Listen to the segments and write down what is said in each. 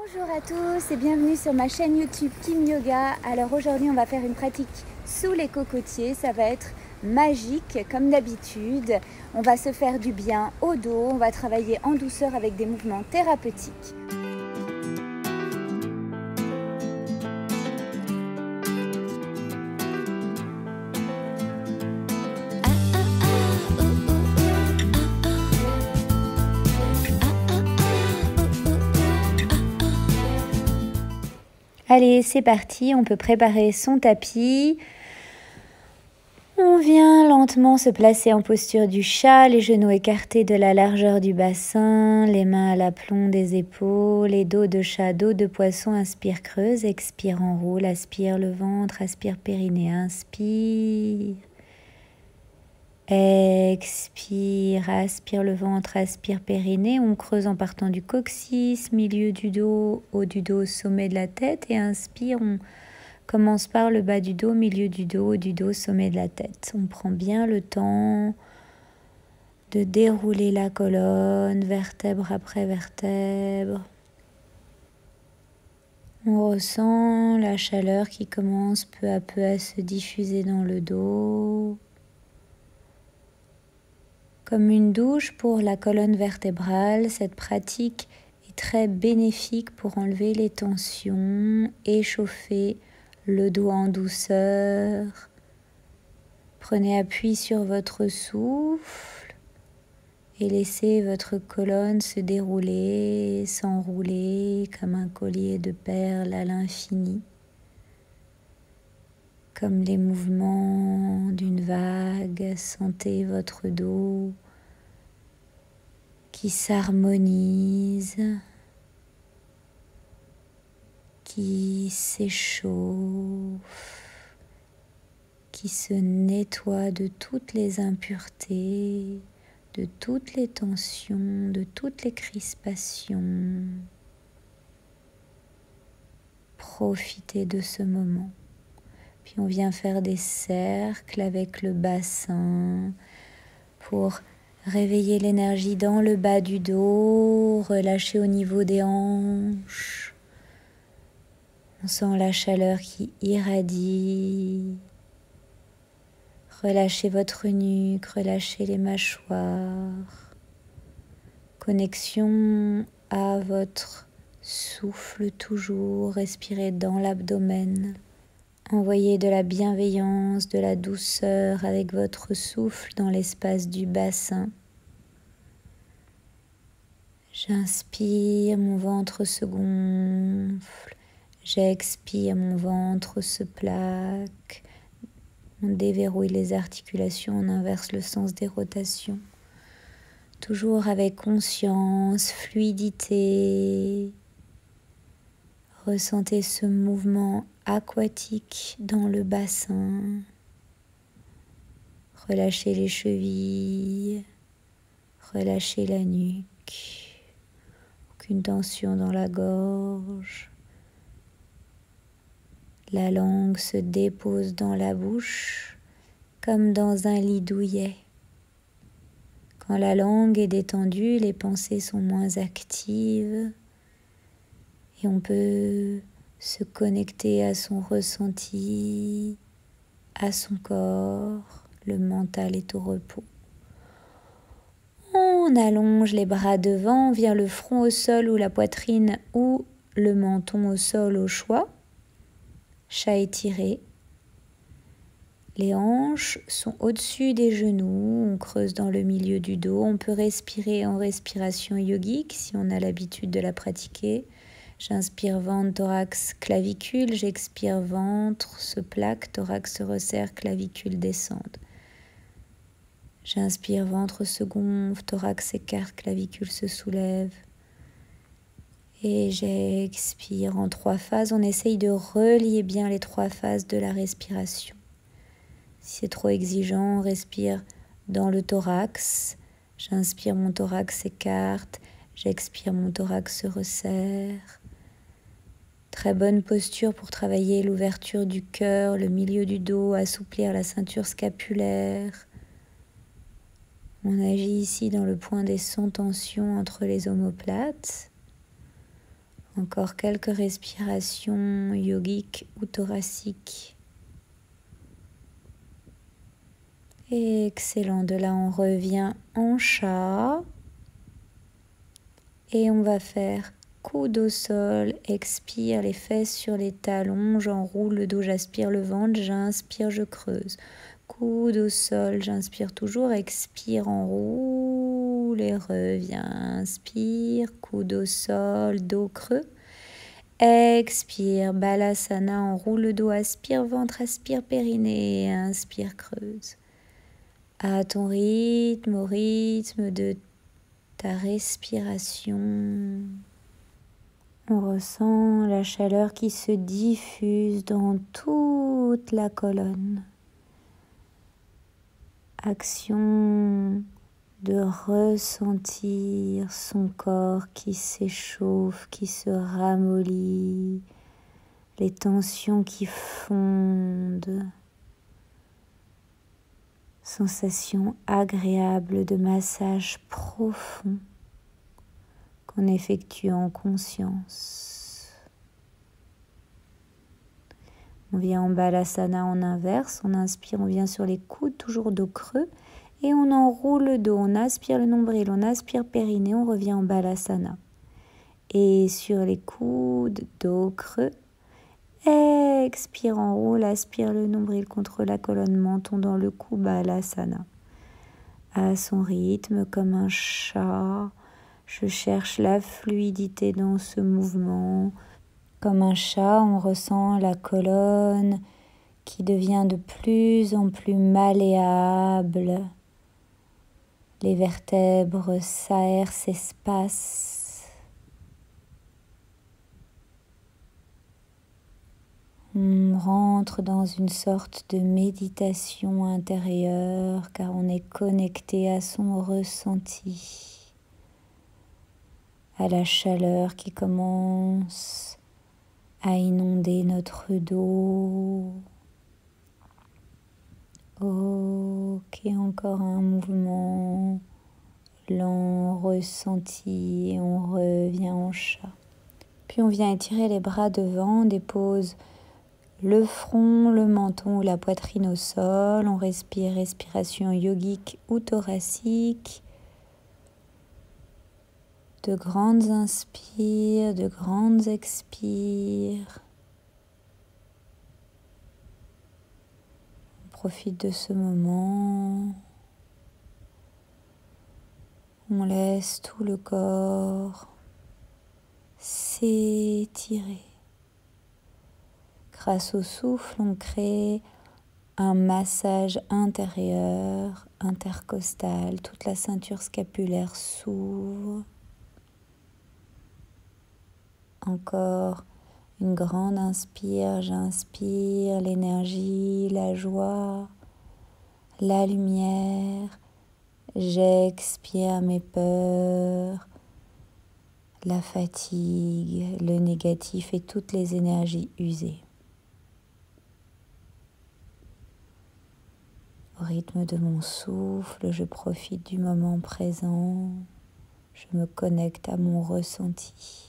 Bonjour à tous et bienvenue sur ma chaîne YouTube Kim Yoga. Alors aujourd'hui on va faire une pratique sous les cocotiers, ça va être magique comme d'habitude. On va se faire du bien au dos, on va travailler en douceur avec des mouvements thérapeutiques. Allez, c'est parti, on peut préparer son tapis. On vient lentement se placer en posture du chat, les genoux écartés de la largeur du bassin, les mains à l'aplomb des épaules, les dos de chat, dos de poisson, inspire creuse, expire enroule, aspire le ventre, aspire périnée, inspire. Expire, aspire le ventre, aspire périnée, on creuse en partant du coccyx, milieu du dos, haut du dos, sommet de la tête et inspire, on commence par le bas du dos, milieu du dos, haut du dos, sommet de la tête. On prend bien le temps de dérouler la colonne, vertèbre après vertèbre. On ressent la chaleur qui commence peu à peu à se diffuser dans le dos. Comme une douche pour la colonne vertébrale, cette pratique est très bénéfique pour enlever les tensions, échauffer le dos en douceur. Prenez appui sur votre souffle et laissez votre colonne se dérouler, s'enrouler comme un collier de perles à l'infini, comme les mouvements d'une vague. Sentez votre dos qui s'harmonise, qui s'échauffe, qui se nettoie de toutes les impuretés, de toutes les tensions, de toutes les crispations. Profitez de ce moment. Puis on vient faire des cercles avec le bassin pour réveiller l'énergie dans le bas du dos, relâcher au niveau des hanches. On sent la chaleur qui irradie. Relâchez votre nuque, relâchez les mâchoires. Connexion à votre souffle toujours, respirez dans l'abdomen. Envoyez de la bienveillance, de la douceur avec votre souffle dans l'espace du bassin. J'inspire, mon ventre se gonfle. J'expire, mon ventre se plaque. On déverrouille les articulations, on inverse le sens des rotations. Toujours avec conscience, fluidité. Ressentez ce mouvement aquatique dans le bassin. Relâchez les chevilles, relâchez la nuque. Aucune tension dans la gorge. La langue se dépose dans la bouche comme dans un lit douillet. Quand la langue est détendue, les pensées sont moins actives et on peut se connecter à son ressenti, à son corps. Le mental est au repos. On allonge les bras devant, on vient le front au sol ou la poitrine ou le menton au sol au choix. Chat étiré. Les hanches sont au-dessus des genoux, on creuse dans le milieu du dos. On peut respirer en respiration yogique si on a l'habitude de la pratiquer. J'inspire ventre, thorax, clavicule. J'expire ventre, se plaque, thorax se resserre, clavicule descende. J'inspire, ventre se gonfle, thorax s'écarte, clavicule se soulève. Et j'expire en 3 phases. On essaye de relier bien les 3 phases de la respiration. Si c'est trop exigeant, on respire dans le thorax. J'inspire, mon thorax s'écarte. J'expire, mon thorax se resserre. Très bonne posture pour travailler l'ouverture du cœur, le milieu du dos, assouplir la ceinture scapulaire. On agit ici dans le point des 100 tensions entre les omoplates. Encore quelques respirations yogiques ou thoraciques. Excellent. De là, on revient en chat. Et on va faire coude au sol, expire, les fesses sur les talons, j'enroule le dos, j'aspire le ventre, j'inspire, je creuse. Coude au sol, j'inspire toujours, expire, enroule et reviens. Inspire, coude au sol, dos creux. Expire, balasana, enroule le dos, aspire, ventre, aspire, périnée, inspire, creuse. À ton rythme, au rythme de ta respiration. On ressent la chaleur qui se diffuse dans toute la colonne. Action de ressentir son corps qui s'échauffe, qui se ramollit, les tensions qui fondent. Sensation agréable de massage profond qu'on effectue en conscience. On vient en balasana en inverse, on inspire, on vient sur les coudes, toujours dos creux, et on enroule le dos, on aspire le nombril, on aspire périnée, on revient en balasana. Et sur les coudes, dos creux, expire, enroule, aspire le nombril contre la colonne, menton dans le cou, balasana. À son rythme, comme un chat, je cherche la fluidité dans ce mouvement. Comme un chat, on ressent la colonne qui devient de plus en plus malléable. Les vertèbres s'aèrent, s'espacent. On rentre dans une sorte de méditation intérieure car on est connecté à son ressenti, à la chaleur qui commence à inonder notre dos. Ok, encore un mouvement lent, ressenti, et on revient en chat. Puis on vient étirer les bras devant, on dépose le front, le menton ou la poitrine au sol. On respire, respiration yogique ou thoracique. De grandes inspires, de grandes expires. On profite de ce moment. On laisse tout le corps s'étirer. Grâce au souffle, on crée un massage intérieur, intercostal. Toute la ceinture scapulaire s'ouvre. Encore une grande inspire, j'inspire l'énergie, la joie, la lumière. J'expire mes peurs, la fatigue, le négatif et toutes les énergies usées. Au rythme de mon souffle, je profite du moment présent. Je me connecte à mon ressenti.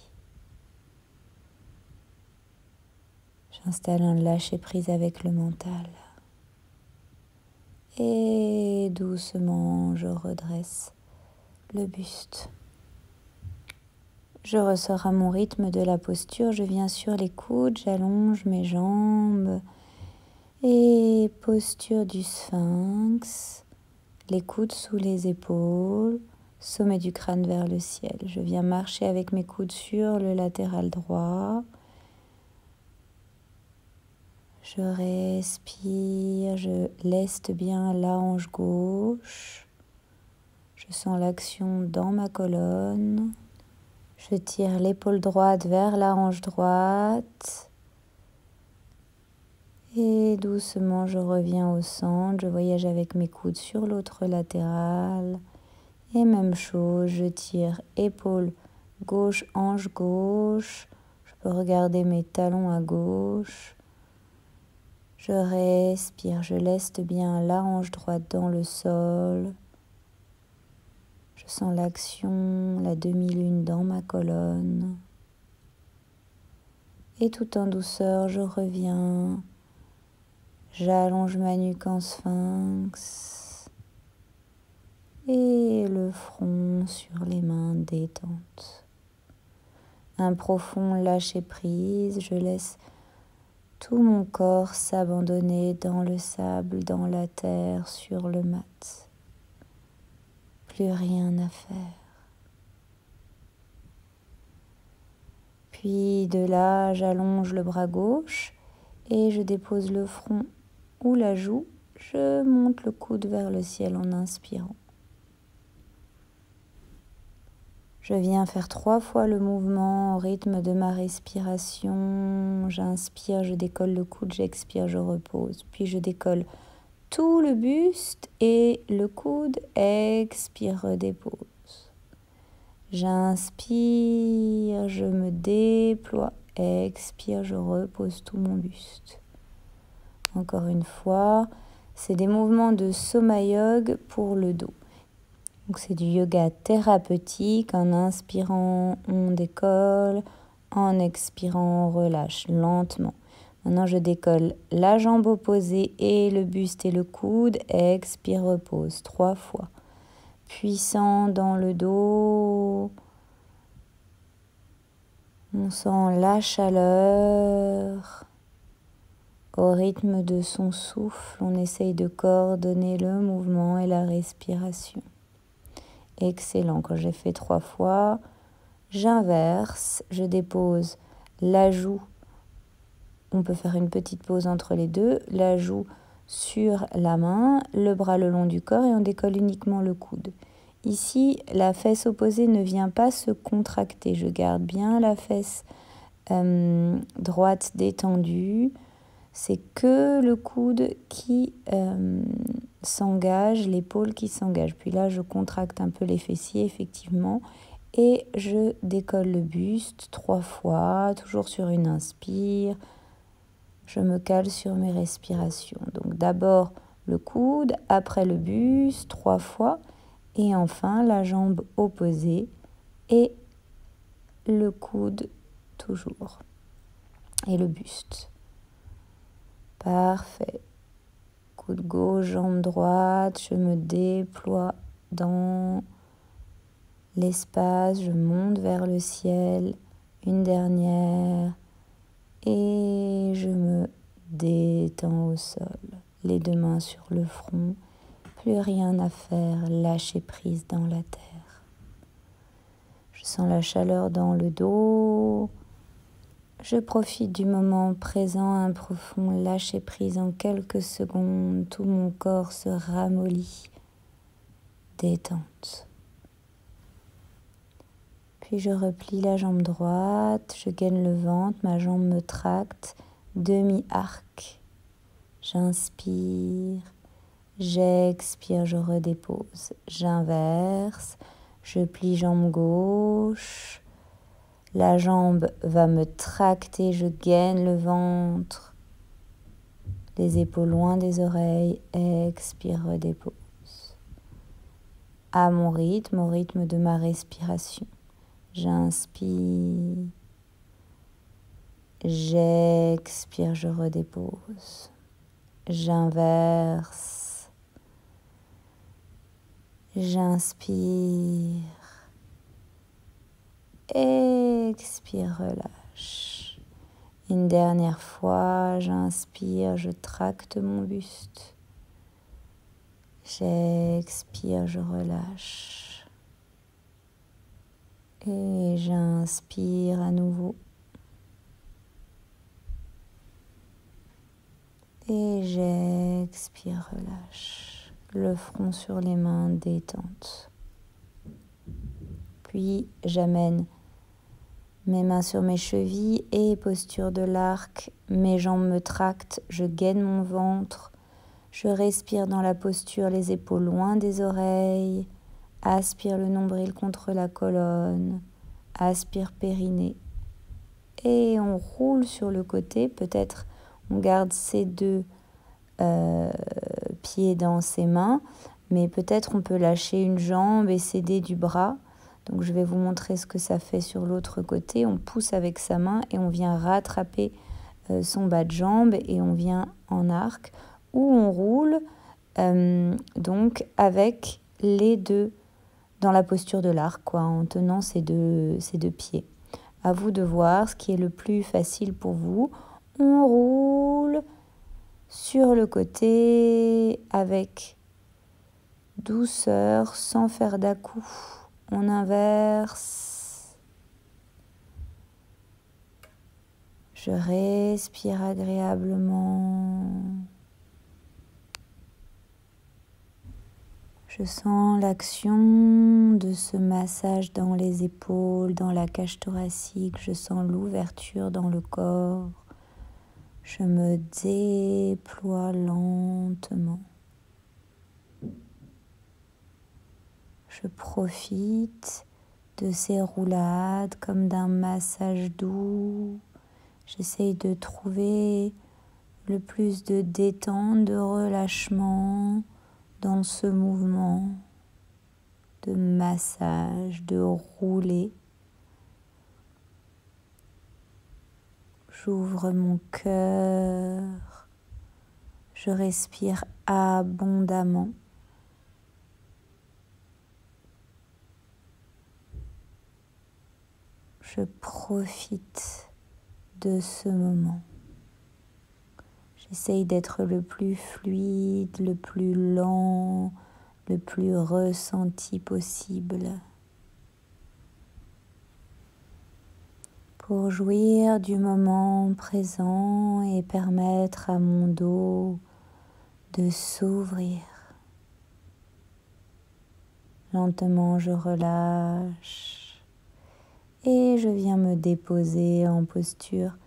J'installe un lâcher-prise avec le mental. Et doucement, je redresse le buste. Je ressors à mon rythme de la posture. Je viens sur les coudes, j'allonge mes jambes. Et posture du sphinx. Les coudes sous les épaules. Sommet du crâne vers le ciel. Je viens marcher avec mes coudes sur le latéral droit. Je respire, je leste bien la hanche gauche. Je sens l'action dans ma colonne. Je tire l'épaule droite vers la hanche droite. Et doucement, je reviens au centre. Je voyage avec mes coudes sur l'autre latéral. Et même chose, je tire épaule gauche, hanche gauche. Je peux regarder mes talons à gauche. Je respire, je leste bien la hanche droite dans le sol. Je sens l'action, la demi-lune dans ma colonne. Et tout en douceur, je reviens. J'allonge ma nuque en sphinx. Et le front sur les mains détentes. Un profond lâcher-prise, je laisse tout mon corps s'abandonner dans le sable, dans la terre, sur le mat. Plus rien à faire. Puis de là, j'allonge le bras gauche et je dépose le front ou la joue. Je monte le coude vers le ciel en inspirant. Je viens faire 3 fois le mouvement au rythme de ma respiration. J'inspire, je décolle le coude, j'expire, je repose. Puis je décolle tout le buste et le coude, expire, redépose. J'inspire, je me déploie, expire, je repose tout mon buste. Encore une fois, c'est des mouvements de Soma Yoga pour le dos. Donc c'est du yoga thérapeutique. En inspirant, on décolle. En expirant, on relâche lentement. Maintenant, je décolle la jambe opposée et le buste et le coude. Expire, repose 3 fois. Puissant dans le dos. On sent la chaleur. Au rythme de son souffle, on essaye de coordonner le mouvement et la respiration. Excellent. Quand j'ai fait 3 fois, j'inverse, je dépose la joue. On peut faire une petite pause entre les deux. La joue sur la main, le bras le long du corps et on décolle uniquement le coude. Ici, la fesse opposée ne vient pas se contracter. Je garde bien la fesse droite détendue. C'est que le coude qui s'engage, l'épaule qui s'engage. Puis là, je contracte un peu les fessiers, effectivement. Et je décolle le buste 3 fois, toujours sur une inspire. Je me cale sur mes respirations. Donc d'abord le coude, après le buste 3 fois. Et enfin la jambe opposée et le coude toujours. Et le buste. Parfait. Coude gauche, jambe droite, je me déploie dans l'espace, je monte vers le ciel, une dernière, et je me détends au sol, les 2 mains sur le front, plus rien à faire, lâcher prise dans la terre. Je sens la chaleur dans le dos. Je profite du moment présent, un profond lâcher-prise en quelques secondes. Tout mon corps se ramollit, détente. Puis je replie la jambe droite, je gaine le ventre, ma jambe me tracte, demi-arc. J'inspire, j'expire, je redépose. J'inverse, je plie jambe gauche. La jambe va me tracter, je gaine le ventre, les épaules loin des oreilles, expire, redépose. À mon rythme, au rythme de ma respiration. J'inspire, j'expire, je redépose. J'inverse, j'inspire. Expire, relâche. Une dernière fois, j'inspire, je tracte mon buste. J'expire, je relâche. Et j'inspire à nouveau. Et j'expire, relâche. Le front sur les mains, détente. Puis j'amène mes mains sur mes chevilles et posture de l'arc. Mes jambes me tractent, je gaine mon ventre. Je respire dans la posture, les épaules loin des oreilles. Aspire le nombril contre la colonne. Aspire périnée. Et on roule sur le côté. Peut-être on garde ses 2 pieds dans ses mains. Mais peut-être on peut lâcher une jambe et s'aider du bras. Donc je vais vous montrer ce que ça fait sur l'autre côté. On pousse avec sa main et on vient rattraper son bas de jambe et on vient en arc ou on roule donc avec les deux dans la posture de l'arc, quoi, en tenant ces deux pieds. À vous de voir ce qui est le plus facile pour vous. On roule sur le côté avec douceur, sans faire d'à-coups. On inverse. Je respire agréablement. Je sens l'action de ce massage dans les épaules, dans la cage thoracique. Je sens l'ouverture dans le corps. Je me déploie lentement. Je profite de ces roulades comme d'un massage doux. J'essaye de trouver le plus de détente, de relâchement dans ce mouvement de massage, de rouler. J'ouvre mon cœur, je respire abondamment. Je profite de ce moment. J'essaye d'être le plus fluide, le plus lent, le plus ressenti possible. Pour jouir du moment présent et permettre à mon dos de s'ouvrir. Lentement, je relâche. Et je viens me déposer en posture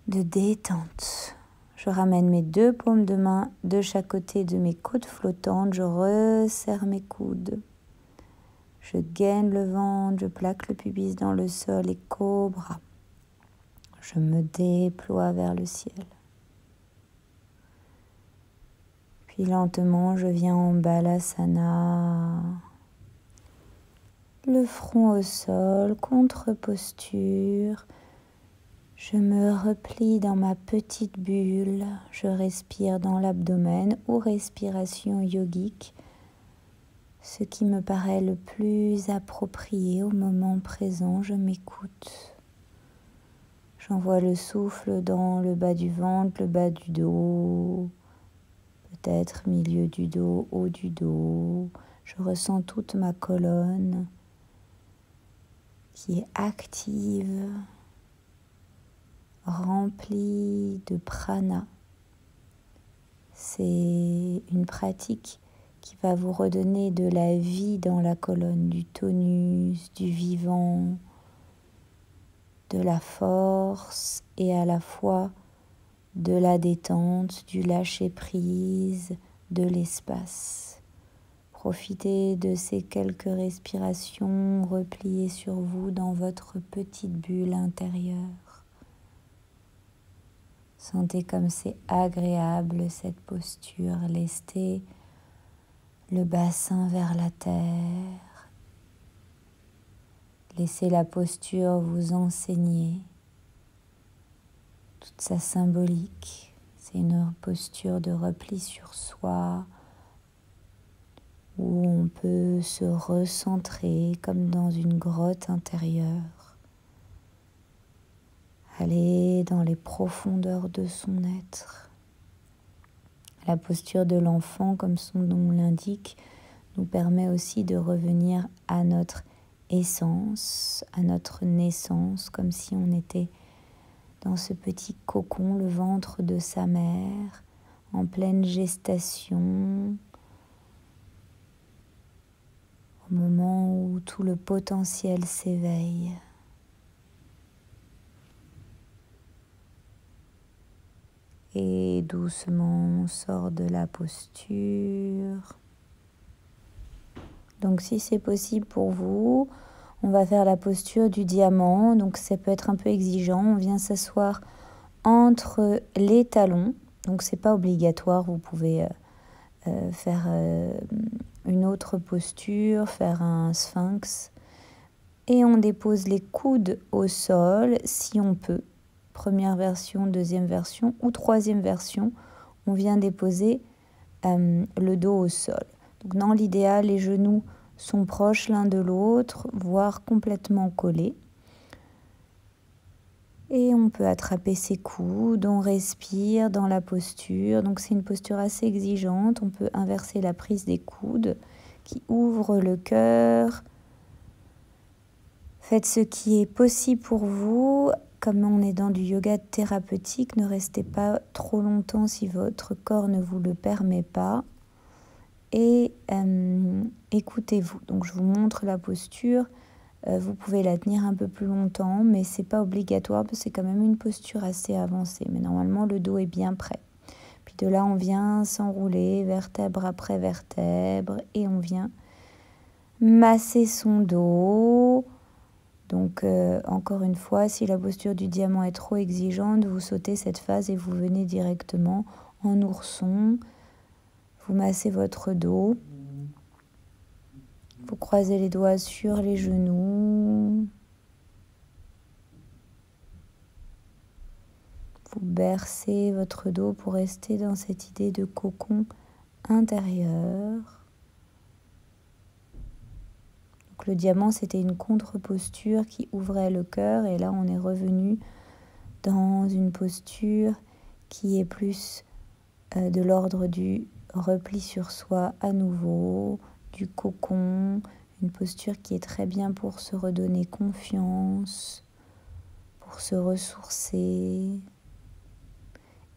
de détente. Je ramène mes deux paumes de main de chaque côté de mes côtes flottantes. Je resserre mes coudes. Je gaine le ventre, je plaque le pubis dans le sol et cobra. Je me déploie vers le ciel. Puis lentement, je viens en balasana. Le front au sol, contre-posture. Je me replie dans ma petite bulle. Je respire dans l'abdomen ou respiration yogique, ce qui me paraît le plus approprié au moment présent. Je m'écoute. J'envoie le souffle dans le bas du ventre, le bas du dos, peut-être milieu du dos, haut du dos. Je ressens toute ma colonne qui est active, remplie de prana. C'est une pratique qui va vous redonner de la vie dans la colonne, du tonus, du vivant, de la force et à la fois de la détente, du lâcher-prise, de l'espace. Profitez de ces quelques respirations repliées sur vous dans votre petite bulle intérieure. Sentez comme c'est agréable cette posture, lestez le bassin vers la terre. Laissez la posture vous enseigner toute sa symbolique. C'est une posture de repli sur soi, où on peut se recentrer comme dans une grotte intérieure, aller dans les profondeurs de son être. La posture de l'enfant, comme son nom l'indique, nous permet aussi de revenir à notre essence, à notre naissance, comme si on était dans ce petit cocon, le ventre de sa mère, en pleine gestation, au moment où tout le potentiel s'éveille. Et doucement, on sort de la posture. Donc si c'est possible pour vous, on va faire la posture du diamant. Donc ça peut être un peu exigeant. On vient s'asseoir entre les talons. Donc c'est pas obligatoire, vous pouvez faire une autre posture, faire un sphinx. Et on dépose les coudes au sol si on peut. Première version, deuxième version ou troisième version, on vient déposer le dos au sol. Donc dans l'idéal, les genoux sont proches l'un de l'autre, voire complètement collés. Et on peut attraper ses coudes, on respire dans la posture. Donc c'est une posture assez exigeante. On peut inverser la prise des coudes qui ouvre le cœur. Faites ce qui est possible pour vous. Comme on est dans du yoga thérapeutique, ne restez pas trop longtemps si votre corps ne vous le permet pas. Et écoutez-vous. Donc je vous montre la posture. Vous pouvez la tenir un peu plus longtemps, mais c'est pas obligatoire parce que c'est quand même une posture assez avancée. Mais normalement, le dos est bien prêt. Puis de là, on vient s'enrouler vertèbre après vertèbre et on vient masser son dos. Donc, encore une fois, si la posture du diamant est trop exigeante, vous sautez cette phase et vous venez directement en ourson. Vous massez votre dos. Vous croisez les doigts sur les genoux. Vous bercez votre dos pour rester dans cette idée de cocon intérieur. Donc, le diamant, c'était une contre-posture qui ouvrait le cœur. Et là, on est revenu dans une posture qui est plus de l'ordre du repli sur soi à nouveau, du cocon, une posture qui est très bien pour se redonner confiance, pour se ressourcer.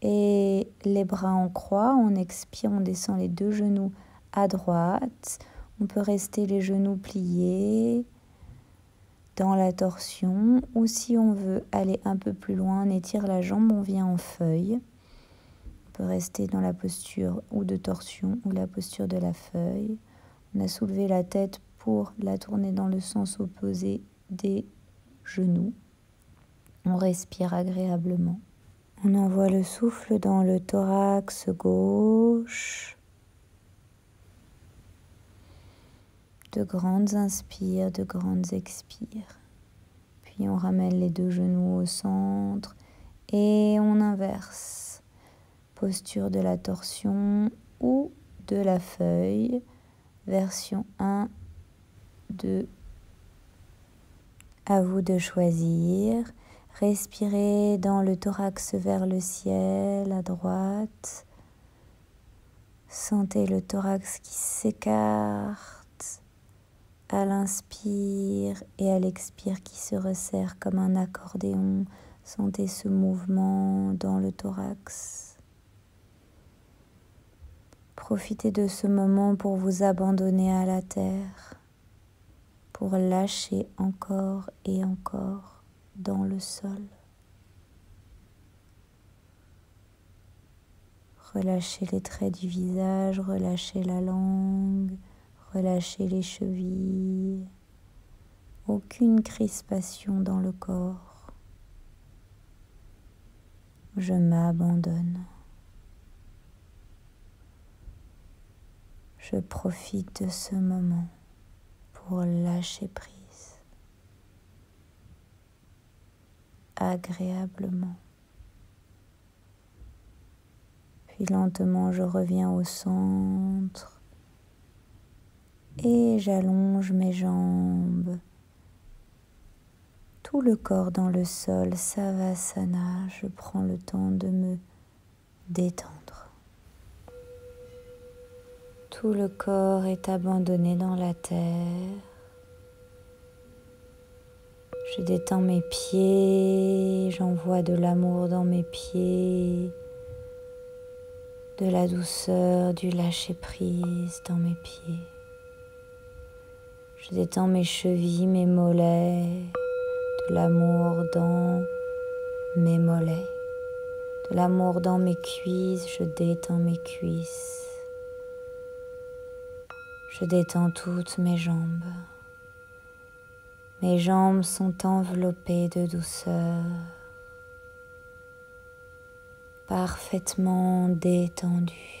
Et les bras en croix, on expire, on descend les deux genoux à droite. On peut rester les genoux pliés dans la torsion. Ou si on veut aller un peu plus loin, on étire la jambe, on vient en feuille. On peut rester dans la posture ou de torsion ou la posture de la feuille. On a soulevé la tête pour la tourner dans le sens opposé des genoux. On respire agréablement. On envoie le souffle dans le thorax gauche. De grandes inspires, de grandes expires. Puis on ramène les deux genoux au centre et on inverse. Posture de la torsion ou de la feuille. Version 1, 2. À vous de choisir. Respirez dans le thorax vers le ciel à droite. Sentez le thorax qui s'écarte à l'inspire et à l'expire qui se resserre comme un accordéon. Sentez ce mouvement dans le thorax. Profitez de ce moment pour vous abandonner à la terre, pour lâcher encore et encore dans le sol. Relâchez les traits du visage, relâchez la langue, relâchez les chevilles. Aucune crispation dans le corps. Je m'abandonne. Je profite de ce moment pour lâcher prise. Agréablement. Puis lentement, je reviens au centre et j'allonge mes jambes. Tout le corps dans le sol, Savasana. Je prends le temps de me détendre. Tout le corps est abandonné dans la terre. Je détends mes pieds, j'envoie de l'amour dans mes pieds, de la douceur, du lâcher-prise dans mes pieds. Je détends mes chevilles, mes mollets, de l'amour dans mes mollets, de l'amour dans mes cuisses, je détends mes cuisses. Je détends toutes mes jambes. Mes jambes sont enveloppées de douceur, parfaitement détendues.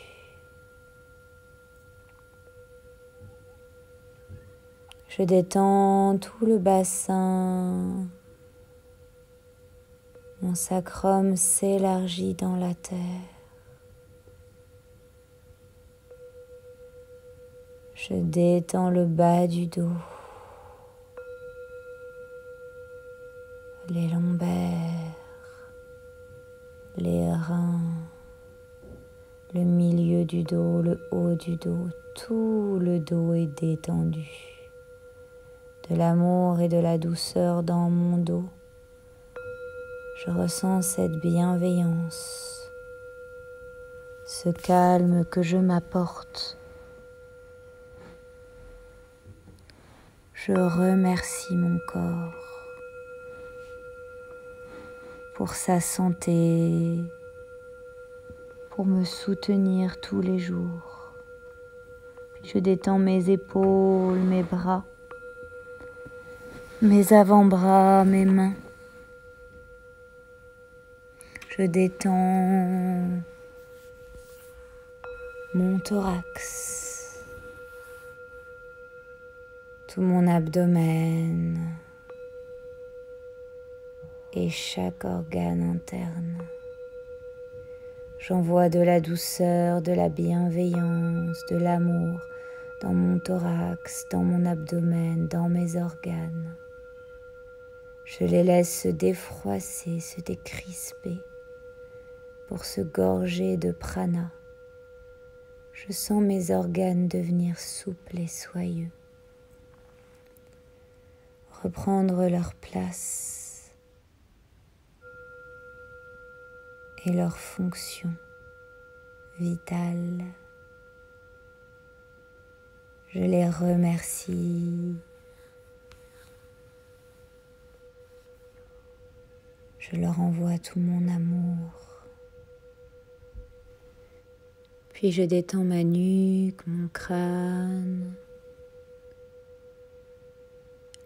Je détends tout le bassin. Mon sacrum s'élargit dans la terre. Je détends le bas du dos, les lombaires, les reins, le milieu du dos, le haut du dos. Tout le dos est détendu. De l'amour et de la douceur dans mon dos. Je ressens cette bienveillance, ce calme que je m'apporte. Je remercie mon corps pour sa santé, pour me soutenir tous les jours. Puis je détends mes épaules, mes bras, mes avant-bras, mes mains. Je détends mon thorax, tout mon abdomen et chaque organe interne. J'envoie de la douceur, de la bienveillance, de l'amour dans mon thorax, dans mon abdomen, dans mes organes. Je les laisse se défroisser, se décrisper pour se gorger de prana. Je sens mes organes devenir souples et soyeux, reprendre leur place et leur fonction vitale. Je les remercie. Je leur envoie tout mon amour. Puis je détends ma nuque, mon crâne,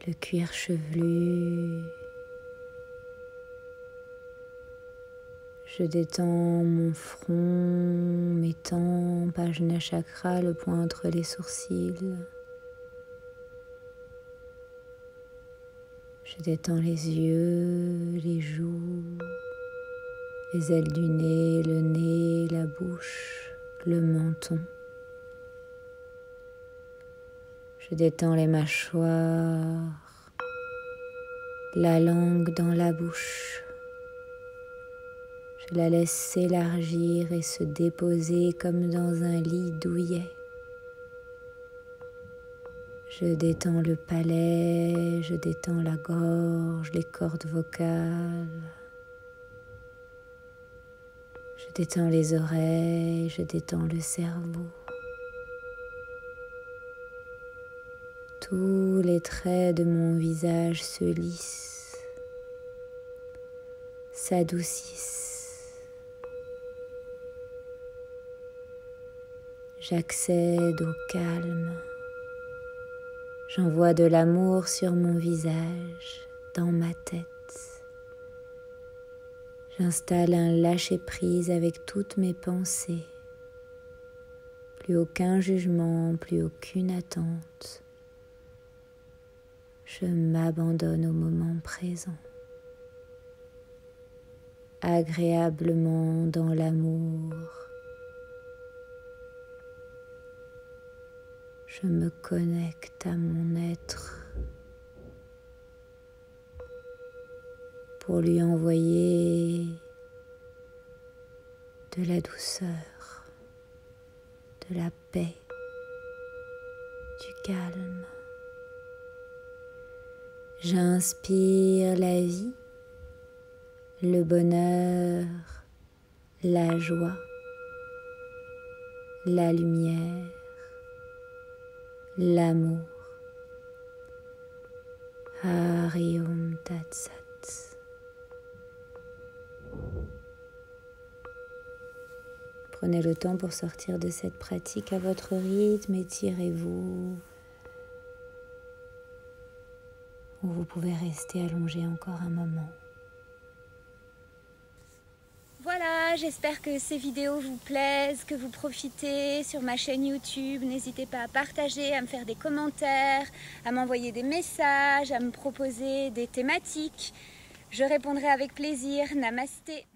le cuir chevelu. Je détends mon front, mes tempes, Ajna chakra, le point entre les sourcils. Je détends les yeux, les joues, les ailes du nez, le nez, la bouche, le menton. Je détends les mâchoires, la langue dans la bouche. Je la laisse s'élargir et se déposer comme dans un lit douillet. Je détends le palais, je détends la gorge, les cordes vocales. Je détends les oreilles, je détends le cerveau. Tous les traits de mon visage se lissent, s'adoucissent. J'accède au calme. J'envoie de l'amour sur mon visage, dans ma tête. J'installe un lâcher-prise avec toutes mes pensées. Plus aucun jugement, plus aucune attente. Je m'abandonne au moment présent, agréablement dans l'amour. Je me connecte à mon être pour lui envoyer de la douceur, de la paix, du calme. J'inspire la vie, le bonheur, la joie, la lumière, l'amour. Hari Om Tat Sat. Prenez le temps pour sortir de cette pratique à votre rythme, étirez-vous. Ou vous pouvez rester allongé encore un moment. Voilà, voilà, j'espère que ces vidéos vous plaisent, que vous profitez sur ma chaîne YouTube. N'hésitez pas à partager, à me faire des commentaires, à m'envoyer des messages, à me proposer des thématiques. Je répondrai avec plaisir. Namasté.